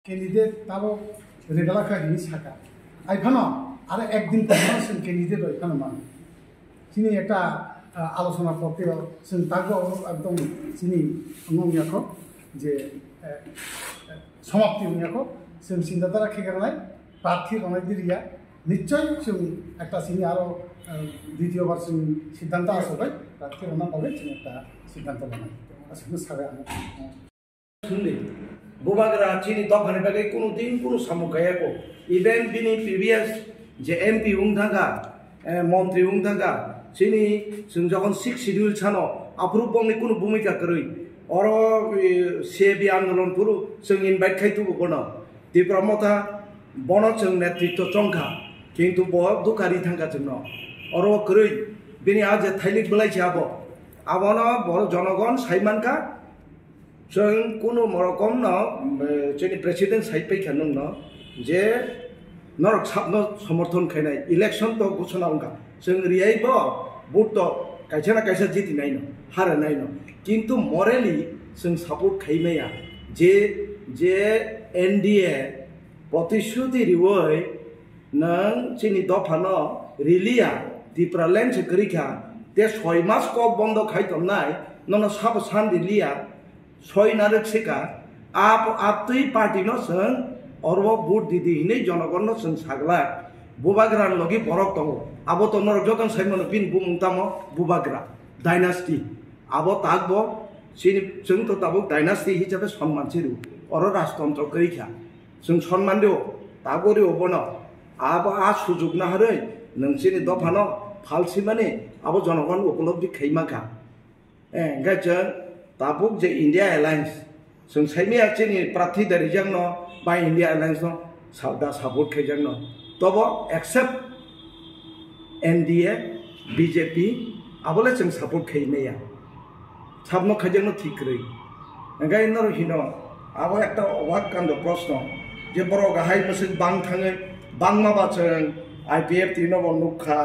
candidate tabo regala ka ni saka ai phano আর একদিন conversation candidate এখানে মানে তিনি একটা আলোচনা করতে তাকে একদম তিনি অন্যান্য যে সমাপ্তি অন্যান্য চিন্তাধারা খেয়ে প্রার্থী রণাইদিয়া নিশ্চয়ই একটা চিনি আরও দ্বিতীয়বার সিদ্ধান্ত আসবে প্রার্থী রণা পাবে তিনি একটা সিদ্ধান্ত বানাই আসলে সাবে শুনলে বুবাগরা চিনি দফানি বাকি কোনো দিন কোনো সামুখায়াকো ইভেন বিনি প্রিভিয়াস যে এমপি উংথাঙ্গা মন্ত্রী উংথাঙ্গা চিনি যখন 6 শিডিউল ছানো আপ্রুবংনি কোনো ভূমিকা করি অর সিএবি আন্দোলন পুরো ইনভাইট খাইতুবো কোনো তীব্রমতা বন নেতৃত্ব চংখা কিন্তু বহুত দুকারি থাঙ্গা জন্য অর করি বিনি আজ থাইলিক বলাইছে আবন বড় জনগণ সাইমানকা কোনো রকম जोंनि प्रेसिडेंट साइड पैखानो जे नरक साबनो समर्थन खायनाय इलेक्शन तो घोषणा उनका जों रियाइबो भोट तो कायसा कायसा जितिनाय न हारनाय न किंतु मरेलि जों सपोर्ट खायनाया जे एनडीए प्रतिश्रुति रिवै नों जोंनि दफानो रिलिया दिप्रालेन सेक्रेटारिखा ते 6 मास को बन्द खायतनाय नन साब सान रिलिया 6 नारक सेका आप तुई पार्टी न सं और वो वोट दीदी हिने जनगण न सं सागला बुबाग्रा लगी बरक दङ आबो तो नरक जतन साइमन पिन बुमुंताम बुबाग्रा डायनास्टी आबो तागबो सिनि जों तो ताबो डायनास्टी हिसाबै सम्मान सिरु और राजतंत्र करिखा जों सम्मान देव तागोरि ओबन आबो आ सुजुग ना हरै नोंसिनि दफानो फालसि माने आबो जनगण उपलब्धि खैमाखा गाजों ताबुक जे इंडिया एलायंस जों साइमिया जोंनि प्रार्थी दारिजों न बा इंडिया एलायंस न सावदा सापर्ट खायजों न तब एक्सेप्ट एनडीए बीजेपी आबोले जों सापर्ट खायनाया साबनो खायजों न ठीक रै ओंगाय नर हिनो आबो एकटा अबाक कान्द प्रश्न जे बर गाहाय मोनसे बां थाङै बां माबा जों आईपीएफ तिनो बनुखा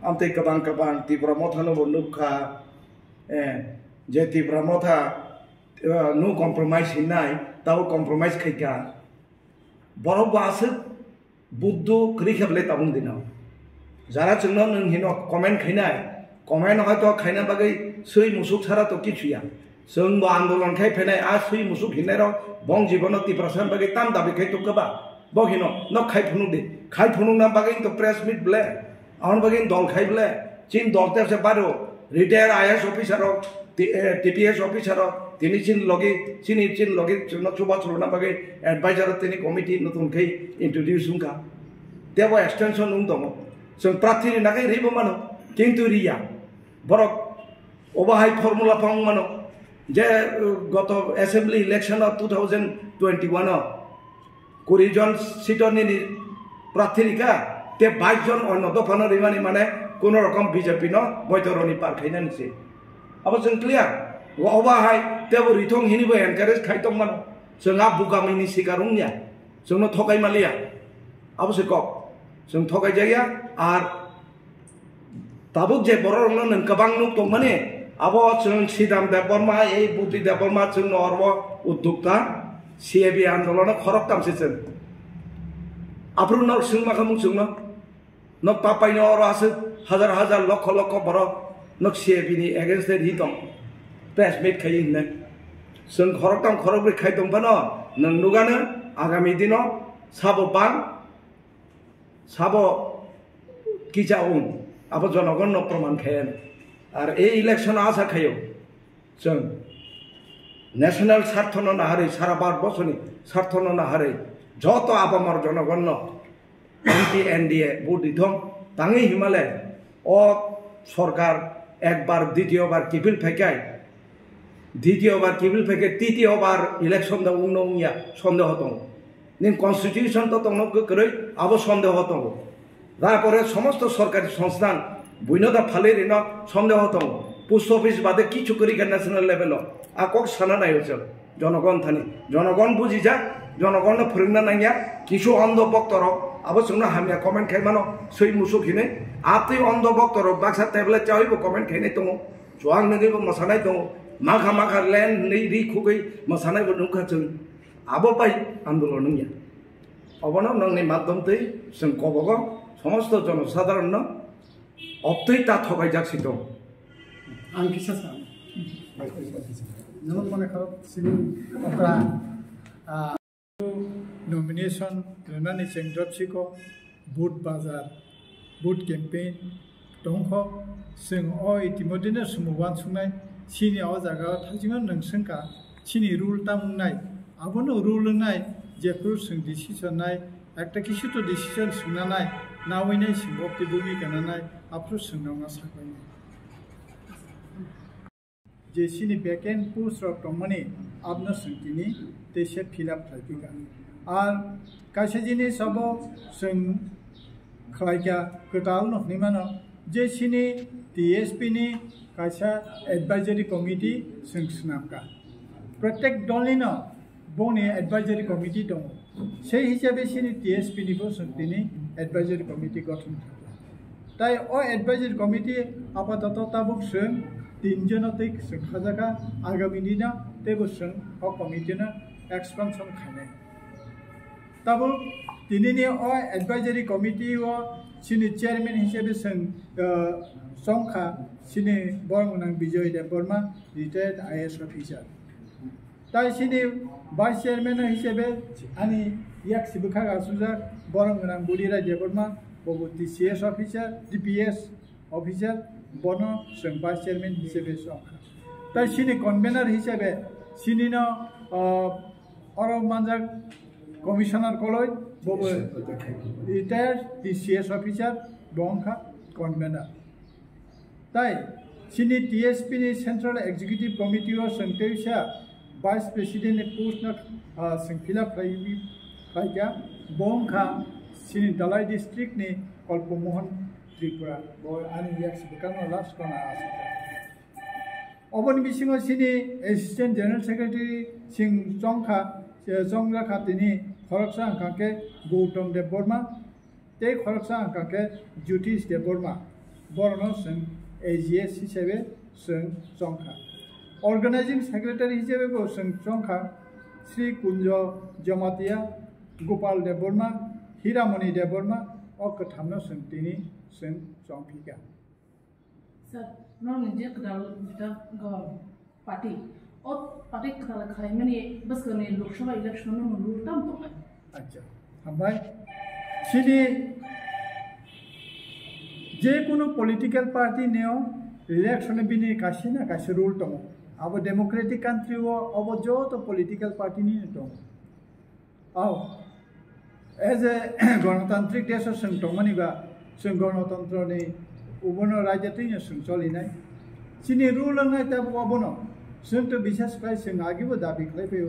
आमते गोबां तीव्र मथानो बनुखा जे तीव्र मथा नो कम्प्रोमाइज हिनाय ताव कम्प्रोमाइज खायका बरफ बासो बुद्ध क्रिखेबले ताबुं दिना जारा जोंनो नों हिनो कमेन्ट खायनाय कमेन्ट हयतो खायना बागै सै मुसुक सारा तो किछुया जों बो आन्दोलन खाय फैनाय आ सै मुसुक हिनाय र बं जीवन तीव्रसान बागै ताम दाबि खाय तो कबा बो हिनो न खाय फुनु दे खाय फुनु ना बागै तो प्रेस मीट ब्ले आउन बागै दल खाय ब्ले चिन दलते से बारो retire IAS officer TPS officer তিনি চিন লগে চুবা চলনা বাগে এডভাইজার তিনি কমিটি নতুন খাই ইন্ট্রোডিউস হুঙ্কা দেব এক্সটেনশন হুং দম जों প্রার্থীনি নাগাই রেব মানো কিন্তু রিয়া বরক ওবাহাই ফর্মুলা পাং মানো যে গত অ্যাসেম্বলি ইলেকশন 2021 20 জন সিটনি প্রার্থীনিকা তে 22 জন অন্য দফানো রিমানি মানে কোন রকম বিজেপি ন বৈতরণী পার খাইনা নিছে আবার जों ক্লিয়ার ওবাহাই तेबो रिथं हिनिबो एनकारेज खायतम मानो जोंहा बुगामिनि सिगारुंनिया जोंनो थगाय मालिया अबसे कब जों थगाय जाया आर ताबुक जे बररनो नों गोबां नुक दं माने आबो जों सिदाम देबबर्मा ए बुद्धि देबबर्मा जों नरब उद्योक्ता सीएबी आंदोलन खरक तामसे जों आब्रु नर जों मा खामु जों न पापायनो अर आसो हाजार हाजार लक्ष लक्ष बर नक सीएबी नि एगेन्स्ट हि दं प्रेस मीट खाई ने जों खरकताम खरकब्रै खाय दंबानो नों नुगानो आगामी दिनाव साबो किजा उन आबो जनगण न प्रमाण खायन आर ए इलेक्शन आशा खायो जों नेशनल स्वार्थ न नाहारै सारा भारतबर्षनि स्वार्थ न नाहारै যত आबामार जनगण न एंटी एनडीए भोट दिथम ताङै हिमालय ओ सरकार एक बार द्वितीय बार किपिल फेकाय द्वितीयबार किबिल फेके तृतीयबार इलेक्शन दा उंया सन्देह दं निन कन्स्टिट्यूशन तो दं गोख्रै आबो सन्देह दं तारपरे समस्त सरकारी संस्थान बयनोदा फालिरिन सन्देह दं पोस्ट अफिस बादे किछु करिका नेशनल लेभेल आकक साना नायो जों जनगण थानि जनगण बुझि जा जनगण फोरोंना नाया किछु अंध भक्तर आबो जोंना हामिया कमेन्ट खायमानो सै मुसुक हिने आतै अंध भक्तर बाक्सा टेबलेट चाहैबो कमेन्ट खायनाय दं जों नोगैबो मोसानाय दं माखा माखा लेन नै रि खुगै मोसानायबो नुखा जों আবপাই আন্দোলন নিয়া অবন নংনি মাধ্যম তৈ जों কবগ সমস্ত জনসাধারণ অপ্তই তা থকাই যাচ্ছি দं आं किसा सान नों मने खालाम सिबिं अब्रा नमिनेशन रेनानि सेंग्रापसिको बुट बाजार बुट कैम्पेन दंख जों इतिमध्येनो सुमुवान सुनाय सिनि जागा थाजिमा नोंसोंका सिनि रुल तामुनाय आबोनो रुल नाय जेफोर जों डिसिसन नाय একটা কিছু তো ডিসিশন শুনানাই নাওইনাই সিংহক্তি ভূমিকা নানাই আপ্রো सोंनावना साखायनाय जे सिनि बेकेन पोस्ट रक दंमोनि आपनो सोंथिनि तेसे फिलआप खालामफिगा आर कासे जिनि सबो जों खालायगा गोदाल नखनि मानो जे सिनि टीएसपी नि कासा एडवाइजरी कमिटी जों सुनाबगा प्रत्येक दलनिनो बनि एडवाइजरी कमिटी दं সেই হিসাবে সিনি টিএসপি নিবো সন্তিনি এডভাইজরি কমিটি গঠন থাকে তাই ও এডভাইজরি কমিটি আপাতত তাবুক जों তিনজনতেই খাজাকা আগামী দিনা তেবো जों ও কমিটিনো এক্সপানশন খানায় তাবো দিনিনি ও এডভাইজরি কমিটি ও সিনি চেয়ারম্যান হিসেবে जों সংখ্যা সিনি বরমনাং বিজয় দেব বর্মা রিটায়ার্ড আইএস অফিসার তাই সিনি ভাইস চেয়ারম্যান হিসেবে আনি ইয়াক সিবুখা গাসুজা বরমনাং বুড়ি রাজ্য বর্মা ববু টিসিএস অফিসার ডিপিএস অফিসার বন जों ভাইস চেয়ারম্যান হিসেবে সংখ্যা তাই সিনি কনভেনার হিসেবে সিনিনো অরব মানজাক কমিশনার কলয় ববু রিটায়ার্ড টিসিএস অফিসার বংখা কনভেনার তাই সিনি টিএসপি नि सेंट्रल एग्जीक्यूटिव कमिटी और संतेसा वाइस प्रेसिडेंट पोस्ट न फिलअप खालामग्रा बंखा सिनि दालाय डिस्ट्रिक्ट नि कल्पमोहन त्रिपुरा आनि याक्सिबुकानो लास्ट कना आसे अबन बिसिङो सिनि एसिस्टेंट जनरल सेक्रेटारि सिं जंखा जंग्रा खातिनि खरकसा अंकाके गौतम देव बर्मा ते खरकसा अंकाके ज्योतिष देव बर्मा बरनो जों एजीएस हिसाबै जों जंखा अर्गानाइजिंग सेक्रेटारि हिसाबै जों जंखा श्री कुंज जमातिया गोपाल देव बर्मा हीरामणि देव बर्मा और कथामनो जों दिनै जों जंफिगा सर नॉन जे कदाल बिटा पार्टी और पार्टी कदाल खाय माने बस करने लोकसभा इलेक्शन में रूल तम तो अच्छा हमबाय सिनि जे कोनो पॉलिटिकल पार्टी नेओ इलेक्शन बिनि कासिना कासि रूल दङ अब डेमोक्रेटिक कंट्री वो अब जो तो पॉलिटिकल पार्टी नि दङ आव एज ए गणतांत्रिक देश जों दङनिबा जों गणतन्त्रनि उबनो राज्यथिनो जों चलिनाय सिनि रूल नाय ता बबनो जों तो विशेष खाय जों आगिबो दाबि खालायफैयो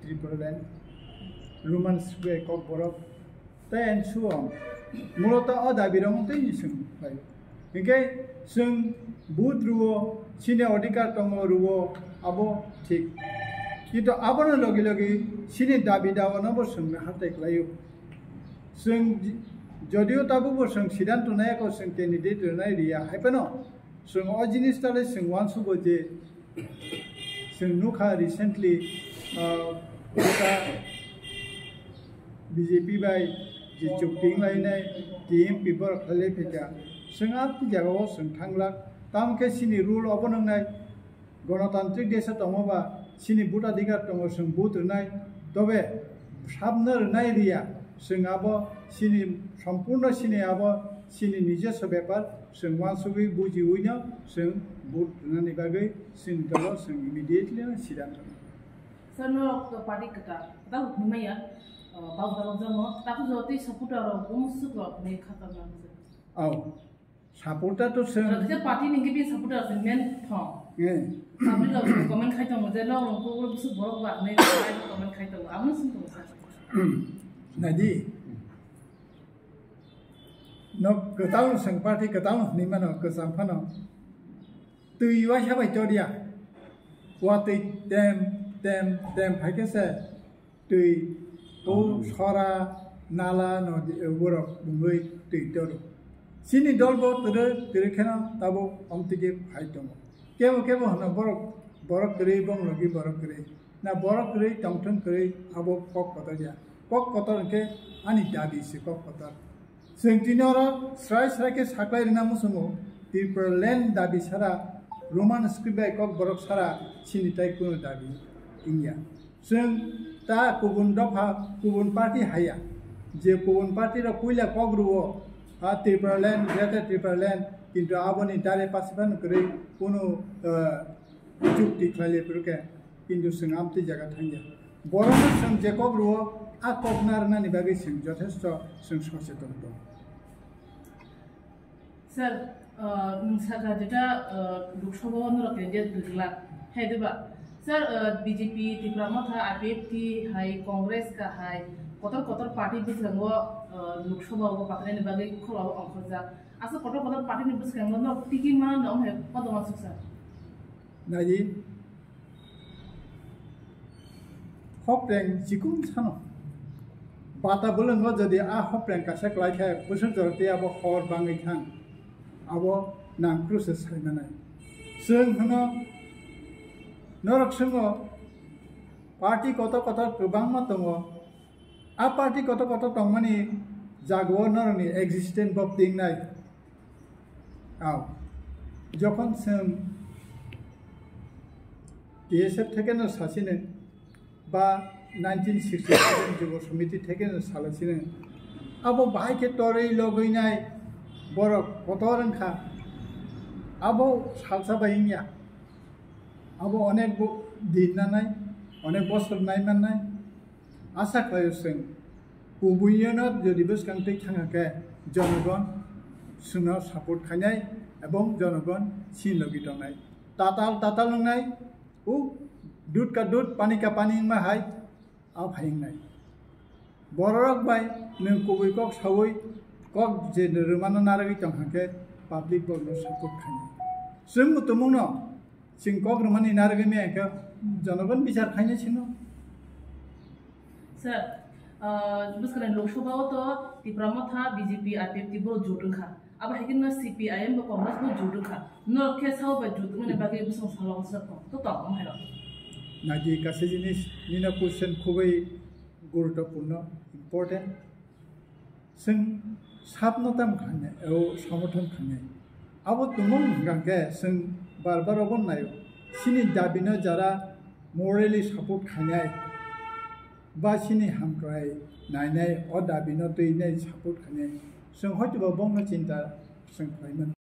त्रिपुरालेण्ड रोमान स्क्वेर कक बरफ ता एनसुअम मूलत दाबि रंगते जों फाय बेखाय जों बुथ रुओ सिनि अधिकार दङ रुओ आबो ठीक किन्तु आबनो लगे लगे सिनि दाबि दावानबो जों हाथाय खालायो जों जदिও ताबो जों सिद्धांत नायको जों कैंडिडेट नाय रिया हायपनो जों अ जिनिसटाले जों वानसुबो जे जों नुखा रिसेंटली बीजेपी बाय जे चुक्तिं लायनाय टीएमपी बर खाले फैगा जों आबि जागाव जों थांला तामके सिनि रूल अबनंनाय गणतांत्रिक देश दङबा सिनि बुथ अधिकार दङ जों बुथ नाय तबे साबनो नाय रिया जों आबो सिनि सम्पूर्ण सिनि आबो सिनि निजस्व व्यापार जों वानसुबि बुजिउइनो जों बुथ नानि बागै जों दल जों इमिडिएटली सिद्धांत सर नो पार्टी कता दा हुमैया बावदाव जमो ताकु जति सपोर्टर बुमसुको ने खतरनाक औ सपोर्टर तो जों जे पार्टी निगे बे सपोर्टर जों मेन थ सामने लो कमेन्ट खाइतो जे लो को बुसु बरक बा ने कमेन्ट खाइतो आमनो सुनतो सर नदी no ketahu sang parti ketahu ni mana kesampano tu iwa siapa itu dia waktu tem pakai se tu tu sora nala no borok bungui tu itu sini dolbo terus kena tabu om tiga pakai kemo hana borok keri bong lagi borok keri na borok kri tongthong kri abo kok kotor ya kok kotor ke ani dabi se kok kotor sengtinora srai ke saklai rina musumo Tripurland dabi sara Roman script by kok borok sara sinitai kuno dabi ingya seng ta kubun dopha kubun party haya je kubun party ro puila kok ruo ha Tripurland greater Tripurland কিন্তু aboni dare pasiban kri kuno চুক্তি খাইলে পুরকে কিন্তু जों आमति জায়গা थांया बर'नो जों Jacob रुओ आ कबनारनानि बागै जों যথেষ্ট जों सचेतन दं सर नोंसागा जेटा लोकसभा नरके जे दुगला हैदबा सर बीजेपी त्रिपुरा मथा आरपीएफटी हाई कांग्रेस का हाई कतर पार्टी बिसंगो लोकसभा को पात्रनि बागै खलाव अंखजा आसा कतर पार्टी नि बिसंगो न टिकी मा न हे पदमा सर नाजी हप्रें जिकुन सानो बाता बोलंगो जदि आ हप्रें कासे क्लाइखे बोसोर जरते आबो हर बाङै थां आबो नांक्रुसे सायनानै जों हनो नरकसंगो पार्टी कत गोबां मा दङ आ पार्टी कत दंमानि जागो नरनि एक्जिस्टेन्स बब दिंनाय आव যখন जों DSF থেকে না সাসিনে বা 1967 যুব সমিতি থেকে না সালাসিনে আবো বাইকে তরেই লগইনাই বড় কতরংখা আবো সালসা বাইনিয়া আবো অনেক দিন না নাই অনেক বছর নাই মান নাই আশা খায়ো जों গুবুইয়নত যদি বসকান্তে থাকাকে জনগণ সুনা সাপোর্ট খাইনাই এবং জনগণ সিনলগি দংনাই তাতাল নংনাই उ दूध का दूध पानी का पानी में हाय आप हाइंगनाय बररक बाय नों कबुइ कक सावै कक जे रोमानो नारगि तंहाके पाब्लिक बनो सपोर्ट खाने जों मुतुमुनो जों कक रोमानि नारगि मेके जनगण बिचार खाने छिनो सर बसकन लोकसभा तो त्रिपुरा मथा बीजेपी आरपीएफ बो जोडुखा अब हेकिन सीपीआईएम बो कांग्रेस बो जोडुखा न केसाव बा जोडुमने बागे बसं सालाव सर तो हेरो नाजी कासे जिनिस निना क्वेश्चन खुबै गुरुत्वपूर्ण इम्पोर्टेन्ट जों साबनताम खाने औ समर्थन खाने अब तुमुं गांके जों बार अबनाय सिनि दाबिनो जरा मरेलि सपोर्ट खाने बा सिनि हामक्राय नायनाय अ दाबिनो दैनाय सपोर्ट खाने जों हयतोबा बंनो चिन्ता जों खालामो